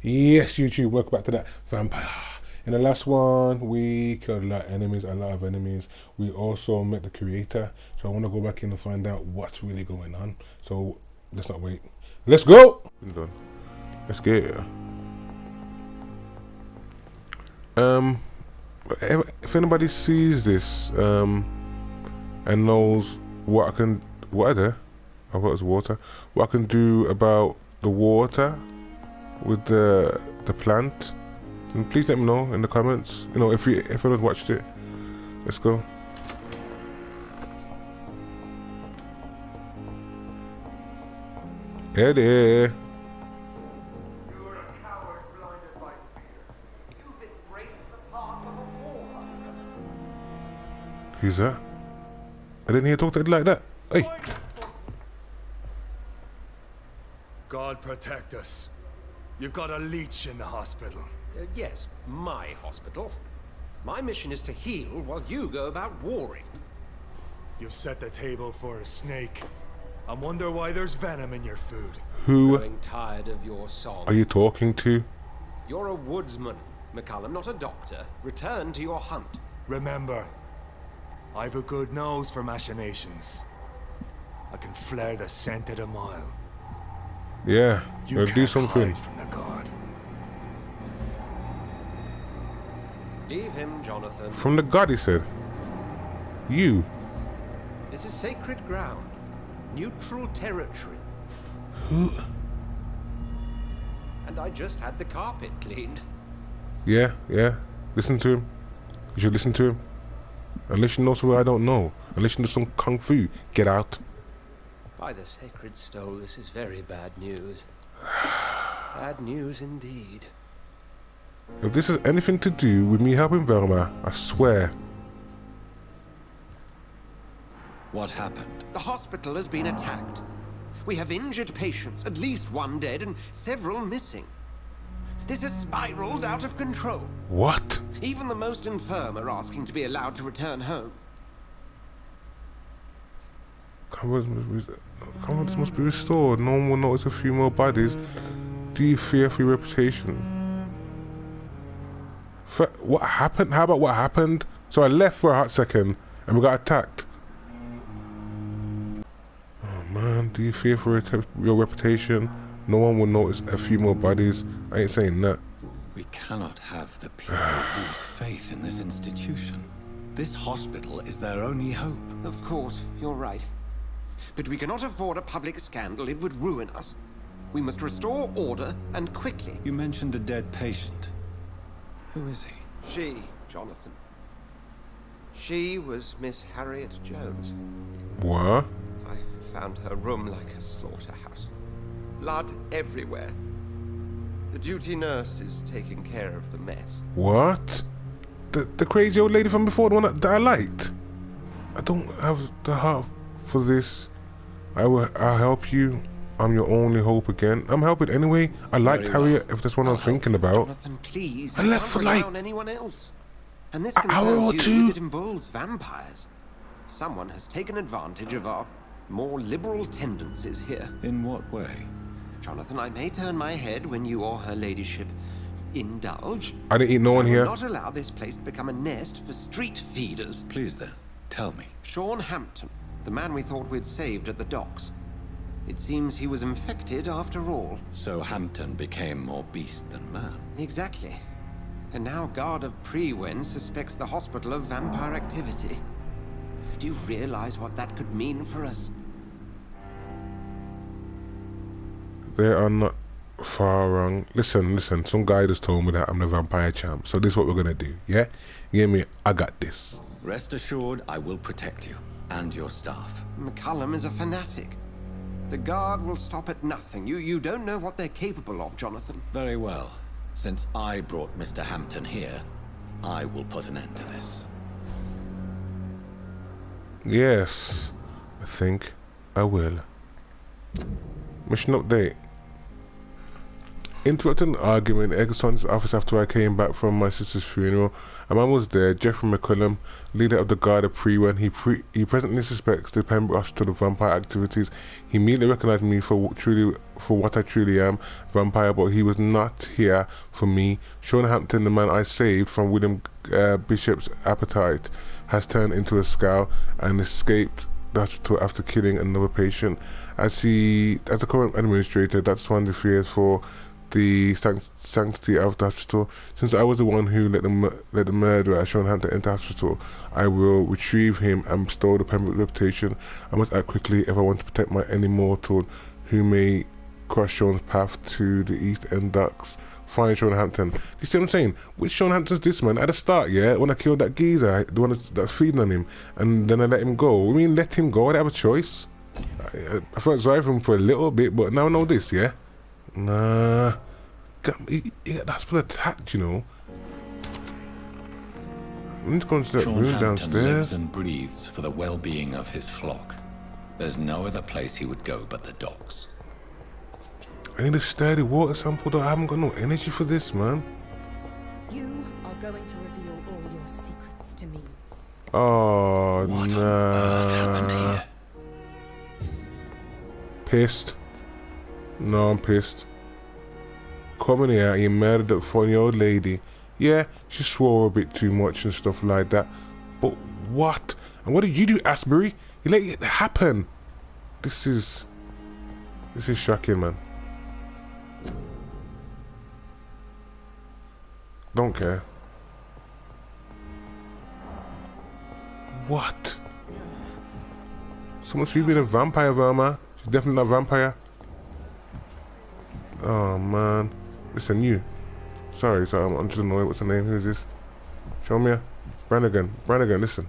Yes, YouTube, welcome back to that vampire. In the last one, we killed a lot of enemies. We also met the creator, so I want to go back in and find out what's really going on. So let's not wait. Let's go. Let's get it. If anybody sees this and knows what I can, what are there? I thought it was water. What I can do about the water with the plant, and please let me know in the comments. You know, if anyone's watched it. Let's go. Hey there. You're a coward blinded by fear. You've embraced the path of a war. Who's that? I didn't hear talk to it like that. Hey. God protect us. You've got a leech in the hospital. Yes, my hospital. My mission is to heal while you go about warring. You've set the table for a snake. I wonder why there's venom in your food. Who Growing tired of your song. are you talking to? You're a woodsman, McCallum, not a doctor. Return to your hunt. Remember, I've a good nose for machinations. I can flare the scent at a mile. Yeah, You gotta do can't something. hide from the god. Leave him, Jonathan. From the god, he said. You. This is sacred ground. Neutral territory. Who? And I just had the carpet cleaned. Yeah. Listen to him. You should listen to him. Unless you know something I don't know. Unless you know some kung fu. Get out. By the sacred stole, this is very bad news. Bad news indeed. If this has anything to do with me helping Velma, I swear. What happened? The hospital has been attacked. We have injured patients, at least one dead and several missing. This has spiraled out of control. What? Even the most infirm are asking to be allowed to return home. Confidence must be restored. No one will notice a few more bodies. Do you fear for your reputation? What happened? How about what happened? So I left for a hot second and we got attacked. Oh man, do you fear for your reputation? No one will notice a few more bodies. I ain't saying that. We cannot have the people lose faith in this institution. This hospital is their only hope. Of course, you're right. But we cannot afford a public scandal. It would ruin us. We must restore order, and quickly. You mentioned a dead patient. Who is he? She, Jonathan. She was Miss Harriet Jones. What? I found her room like a slaughterhouse. Blood everywhere. The duty nurse is taking care of the mess. What? The crazy old lady from before, the one that I liked? I don't have the heart for this. I'll help you. I'm your only hope again. I'm helping anyway. I liked Harriet, if that's what I'm thinking about. Jonathan, please. I left for like on anyone else. And this an hour or concerns you two. as it involves vampires. Someone has taken advantage of our more liberal tendencies here. In what way? Jonathan, I may turn my head when you or her ladyship indulge. I didn't eat no one I will here. not allow this place to become a nest for street feeders. Please then, tell me. Sean Hampton, the man we thought we'd saved at the docks. It seems he was infected after all. So Hampton became more beast than man. Exactly. And now Guard of Prewen suspects the hospital of vampire activity. Do you realize what that could mean for us? They are not far wrong. Listen. Some guy just told me that I'm the vampire champ. So this is what we're gonna do, yeah? You hear me? I got this. Rest assured, I will protect you and your staff. McCallum is a fanatic. The Guard will stop at nothing. You don't know what they're capable of, Jonathan. Very well. Since I brought Mr. Hampton here, I will put an end to this. Yes, I think I will. Mission update. Interrupted an argument in Eggson's office after I came back from my sister's funeral. A man was there, Jeffrey McCullum, leader of the Guard of Pre-Wen. He presently suspects the Pembroke Hospital of vampire activities. He immediately recognized me for what I truly am, vampire, but he was not here for me. Sean Hampton, the man I saved from William Bishop's appetite, has turned into a scow and escaped the hospital after killing another patient. As the current administrator, that's one of the fears for the sanctity of the hospital. Since I was the one who let the murderer Sean Hampton enter hospital, I will retrieve him and restore the Pembroke reputation. I must act quickly if I want to protect my any mortal who may cross Sean's path to the East End Docks. Find Sean Hampton. You see what I'm saying? Which Sean Hampton's this, man? At the start, yeah, when I killed that geezer, the one that's feeding on him, and then I let him go. I mean, let him go. I didn't have a choice. I felt sorry for him for a little bit, but now I know this, yeah? Nah. He got the hospital attacked, you know. I'm just going to that room downstairs. Lives and breathes for the well-being of his flock. There's no other place he would go but the docks. I need a sturdy water sample though. I haven't got no energy for this, man. You are going to reveal all your secrets to me. Oh, What on earth happened here? Pissed. No, I'm pissed. Coming here, you murdered that funny old lady. Yeah, she swore a bit too much and stuff like that. But what? And what did you do, Asbury? You let it happen. This is shocking, man. Don't care. What? Someone's being a vampire, Velma. She's definitely not a vampire. Oh man, listen, you. Sorry, I'm just annoyed. What's the name? Who is this? Show me her. Brannigan, listen.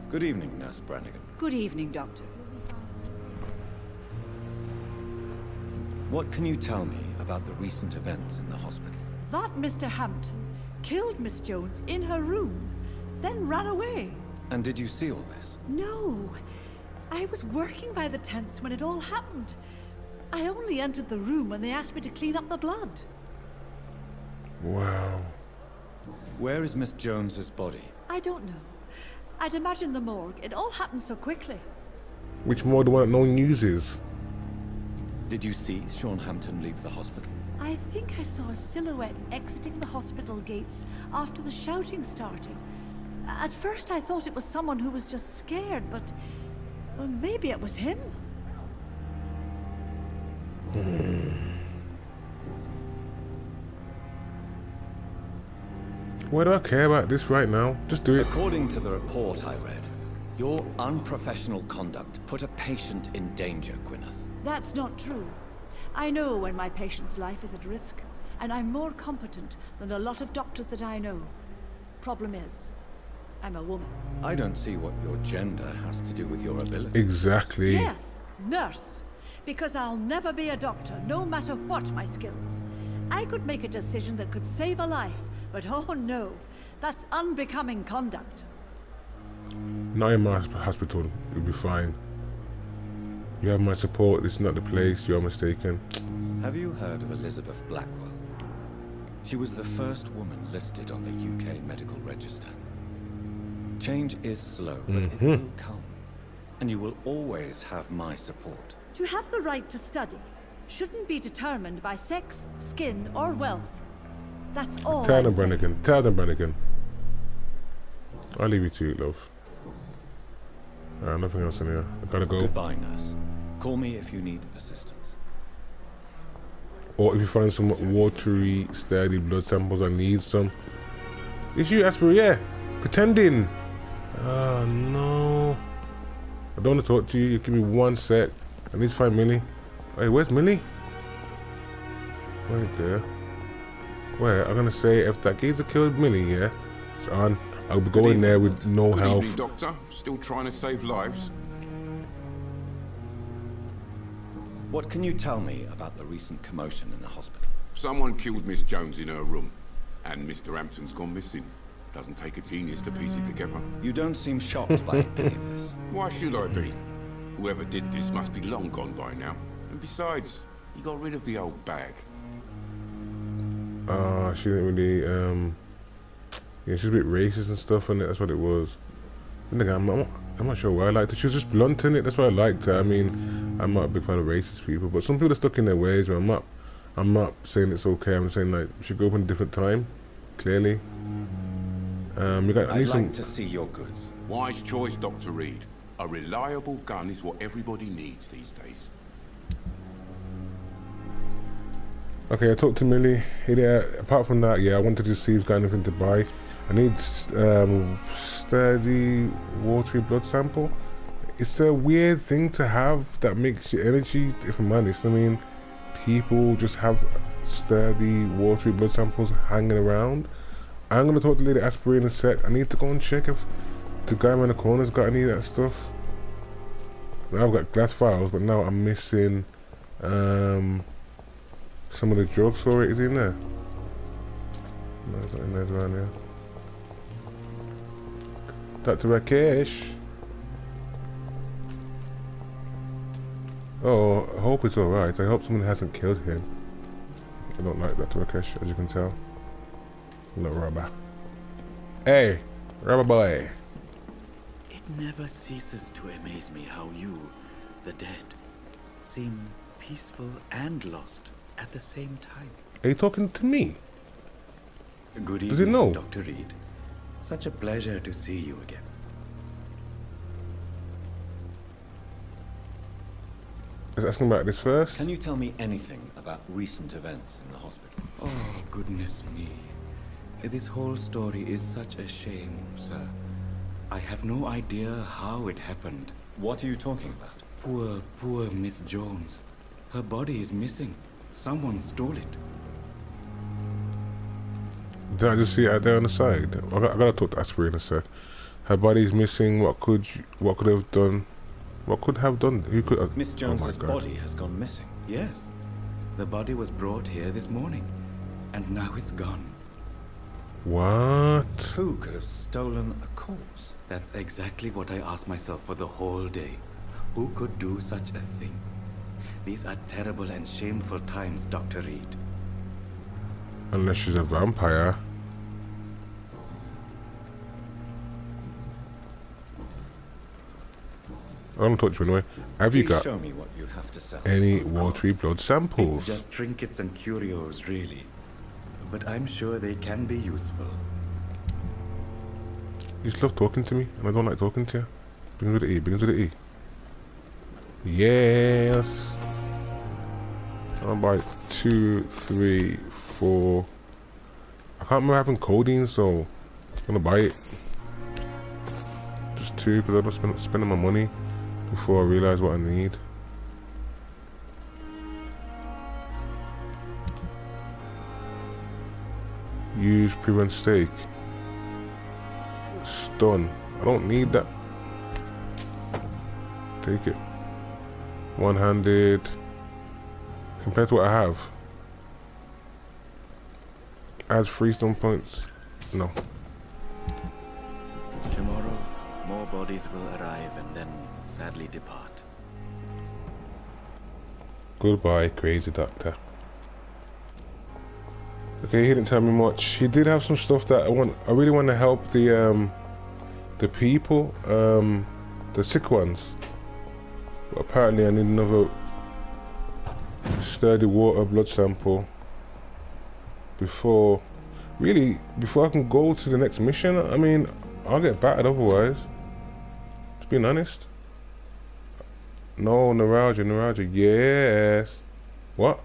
Good evening, Nurse Brannigan. Good evening, Doctor. What can you tell me about the recent events in the hospital? That Mr. Hampton killed Miss Jones in her room, then ran away. And did you see all this? No, I was working by the tents when it all happened. I only entered the room when they asked me to clean up the blood. Wow. Where is Miss Jones's body? I don't know. I'd imagine the morgue. It all happened so quickly. Which more the one that no one uses? Did you see Sean Hampton leave the hospital? I think I saw a silhouette exiting the hospital gates after the shouting started. At first I thought it was someone who was just scared, but well, maybe it was him. Why do I care about this right now? Just do it. According to the report I read, your unprofessional conduct put a patient in danger, Gwyneth. That's not true. I know when my patient's life is at risk, and I'm more competent than a lot of doctors that I know. Problem is, I'm a woman. I don't see what your gender has to do with your ability. Exactly. Yes, nurse. Because I'll never be a doctor, no matter what my skills. I could make a decision that could save a life, but oh no, that's unbecoming conduct. Not in my hospital. You'll be fine. You have my support. This is not the place. You're mistaken. Have you heard of Elizabeth Blackwell? She was the first woman listed on the UK medical register. Change is slow, but it will come. And you will always have my support. To have the right to study shouldn't be determined by sex, skin, or wealth. That's all Tell I'm them, saying. Brannigan. Tell them, Brannigan. I'll leave you to it, love. Nothing else in here. I gotta go. Goodbye, nurse. Call me if you need assistance. Or if you find some watery, sturdy blood samples, I need some. It's you, Asper, yeah. Pretending. Oh, no. I don't want to talk to you. You give me 1 sec. I need to find Millie. Hey, where's Millie? Right there. Where? I'm gonna say if that geezer killed Millie, yeah, it's on. I'll be going there with no Good health. evening, Doctor. Still trying to save lives? What can you tell me about the recent commotion in the hospital? Someone killed Miss Jones in her room, and Mr. Hampton's gone missing. Doesn't take a genius to piece it together. You don't seem shocked by any of this. Why should I be? Whoever did this must be long gone by now. And besides, he got rid of the old bag. She didn't really, yeah, she's a bit racist and stuff, and that's what it was. And again, I'm not sure why I liked her. She was just blunt in it. That's why I liked her. I mean, I'm not a big fan of racist people, but some people are stuck in their ways. But I'm not saying it's okay. I'm saying like she grew up in a different time. Clearly, you got. I'd like to see your goods. Wise choice, Dr. Reed. A reliable gun is what everybody needs these days. Okay, I talked to Millie. Yeah, apart from that, yeah, I wanted to see if got anything to buy. I need sturdy, watery blood sample. It's a weird thing to have that makes your energy, if I'm honest. I mean, people just have sturdy, watery blood samples hanging around. I'm gonna talk to Lady Asprey in a sec. I need to go and check if the guy around the corner's got any of that stuff. Now I've got glass vials, but now I'm missing some of the drugs for it. Is in there? No, it's not in there around here. Dr. Rakesh. Oh, I hope it's alright. I hope someone hasn't killed him. I don't like Dr. Rakesh, as you can tell. Little rubber. Hey, rubber boy. It never ceases to amaze me how you, the dead, seem peaceful and lost at the same time. Are you talking to me? Good Does he evening, know? Dr. Reed. Such a pleasure to see you again. I was asking about this first. Can you tell me anything about recent events in the hospital? Oh, goodness me. This whole story is such a shame, sir. I have no idea how it happened. What are you talking about? Poor Miss Jones. Her body is missing. Someone stole it. Did I just see it out there on the side? I gotta talk to Asprey in a sec. Her body's missing. What could have done? What could have done? Who could have? Miss Jones's body has gone missing. Yes. The body was brought here this morning. And now it's gone. What? Who could have stolen a corpse? That's exactly what I asked myself for the whole day. Who could do such a thing? These are terrible and shameful times, Dr. Reed. Unless she's a vampire. I don't touch you anyway. Have you Please got show me what you have to sell. any Of watery course. blood samples? It's just trinkets and curios, really. But I'm sure they can be useful. You just love talking to me, and I don't like talking to you. Begins with an E, begins with an E. Yes. I'll buy 2, 3, 4. I can't remember having codeine, so I'm gonna buy it. Just 2, because I'm not spending my money before I realize what I need. Use prevent stake. Stun. I don't need that. Take it. One-handed. Compared to what I have. Adds 3 stun points. No. Tomorrow, more bodies will arrive and then sadly depart. Goodbye, crazy doctor. Okay, he didn't tell me much. He did have some stuff that I really want to help the people, the sick ones. But apparently I need another sturdy water blood sample before I can go to the next mission. I mean, I'll get battered otherwise. Just being honest. No, neuralgia, yes. What?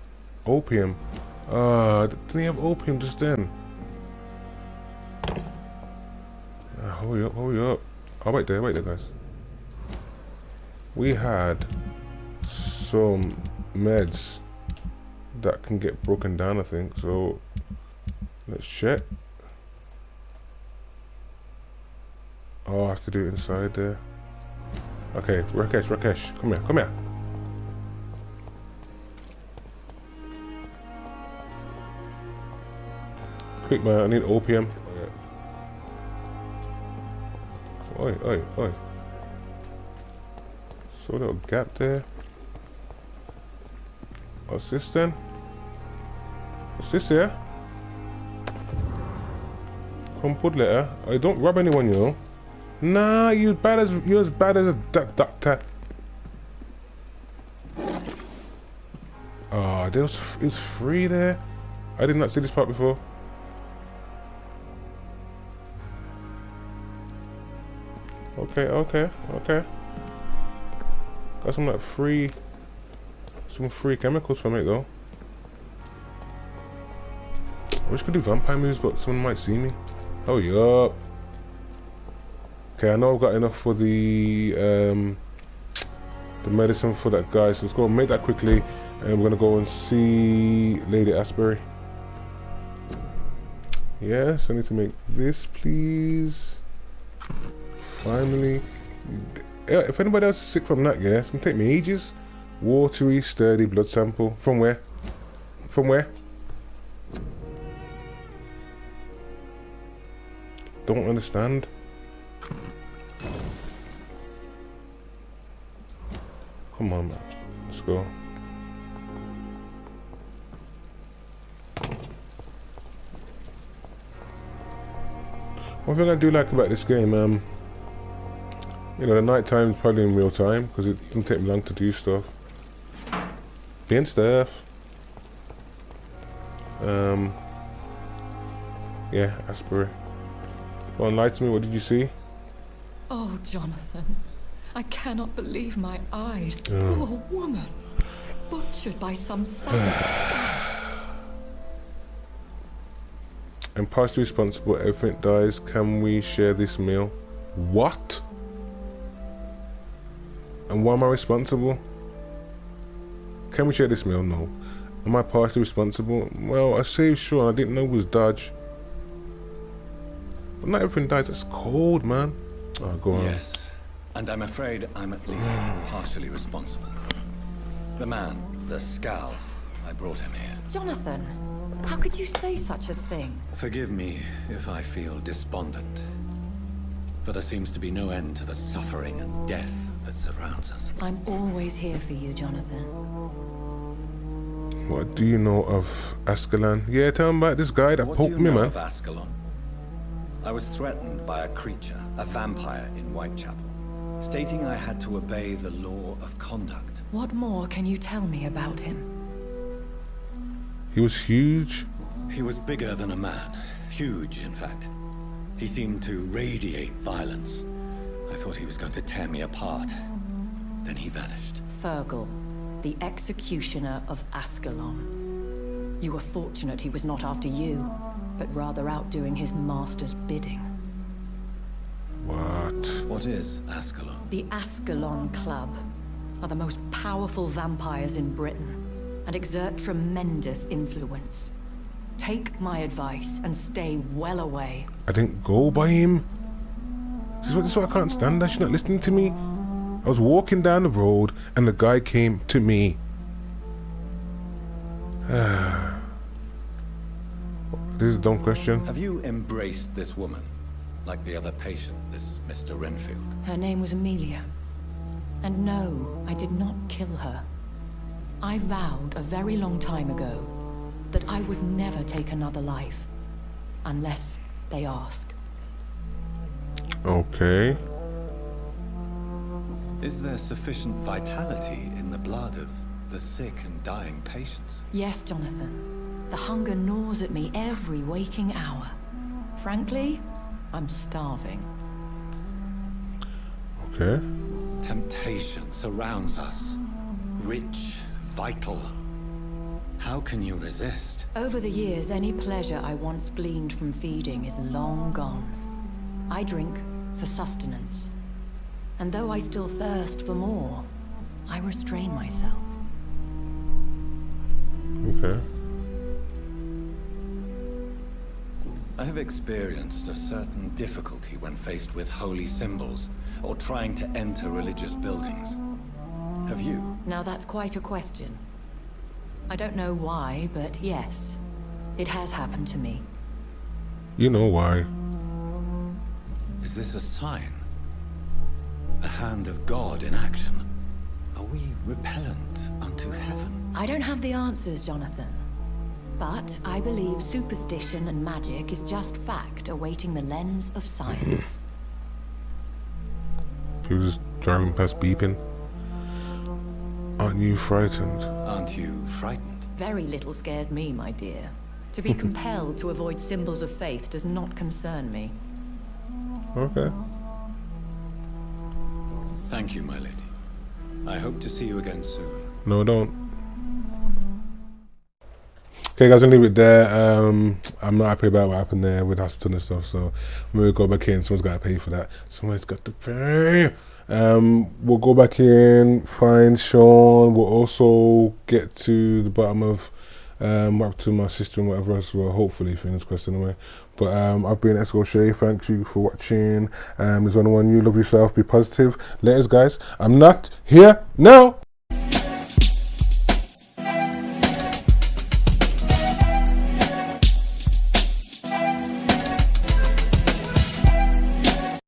Opium. Didn't he have opium just then? Hurry up. Oh, wait there, guys. We had some meds that can get broken down, I think, so let's check. Oh, I have to do it inside there. Okay, Rakesh, come here. Quick, man, I need opium. Oi. So little gap there. What's this then? What's this here? Crumpled letter. I don't rob anyone, you know. Nah, you're as bad as a doctor. Oh, it's free there. I did not see this part before. Okay. Got some like some free chemicals from it though. I wish I could do vampire moves, but someone might see me. Oh, yup. Okay, I know I've got enough for the medicine for that guy, so let's go and make that quickly, and we're gonna go and see Lady Asbury. Yes, I need to make this, please. Finally. If anybody else is sick from that, yeah, it's gonna take me ages. Watery, sturdy blood sample. From where? From where? Don't understand. Come on, man. Let's go. One thing I do like about this game, you know, the night time is probably in real time because it doesn't take me long to do stuff. Being stuff. Yeah, Asbury. Go on, lie to me. What did you see? Oh, Jonathan. I cannot believe my eyes. Poor woman. Butchered by some savage scum. I'm partially responsible. Everything dies. Can we share this meal? What? And why am I responsible? Can we share this meal? No. Am I partially responsible? Well, I saved Sean. I didn't know it was Dodge. But not everything dies. It's cold, man. Oh, go on. Yes. And I'm afraid I'm at least partially responsible. The man, the scowl, I brought him here. Jonathan, how could you say such a thing? Forgive me if I feel despondent. For there seems to be no end to the suffering and death that surrounds us. I'm always here for you, Jonathan. What do you know of Ascalon? Yeah, tell him about this guy that poked me, man. What do you know of Ascalon? I was threatened by a creature, a vampire in Whitechapel, stating I had to obey the law of conduct. What more can you tell me about him? He was huge. He was bigger than a man. Huge, in fact. He seemed to radiate violence. I thought he was going to tear me apart. Then he vanished. Fergal, the executioner of Ascalon. You were fortunate he was not after you, but rather out doing his master's bidding. What? What is Ascalon? The Ascalon Club are the most powerful vampires in Britain and exert tremendous influence. Take my advice and stay well away. I didn't go by him. This is what I can't stand. She's not listening to me. I was walking down the road and the guy came to me. This is a dumb question. Have you embraced this woman? Like the other patient, this Mr. Renfield? Her name was Amelia. And no, I did not kill her. I vowed a very long time ago that I would never take another life. Unless they ask. Okay. Is there sufficient vitality in the blood of the sick and dying patients? Yes, Jonathan. The hunger gnaws at me every waking hour. Frankly, I'm starving. Okay. Temptation surrounds us. Rich, vital. How can you resist? Over the years, any pleasure I once gleaned from feeding is long gone. I drink for sustenance. And though I still thirst for more, I restrain myself. Okay. I have experienced a certain difficulty when faced with holy symbols or trying to enter religious buildings. Have you? Now that's quite a question. I don't know why, but yes, it has happened to me. You know why. Is this a sign? A hand of God in action? Are we repellent unto heaven? I don't have the answers, Jonathan. But I believe superstition and magic is just fact awaiting the lens of science. She was just driving past beeping. Aren't you frightened? Aren't you frightened? Very little scares me, my dear. To be compelled to avoid symbols of faith does not concern me. Okay. Thank you, my lady. I hope to see you again soon. No, don't. Okay, guys, I'll leave it there. I'm not happy about what happened there with the hospital and stuff, so when we go back in, someone's got to pay for that. Someone's got to pay. We'll go back in, find Sean. We'll also get to the bottom of what happened to my sister and whatever else. Well, hopefully, fingers crossed anyway. But I've been Esco Shay. Thank you for watching. There's only one you. Love yourself. Be positive. Laters, guys. I'm not here now.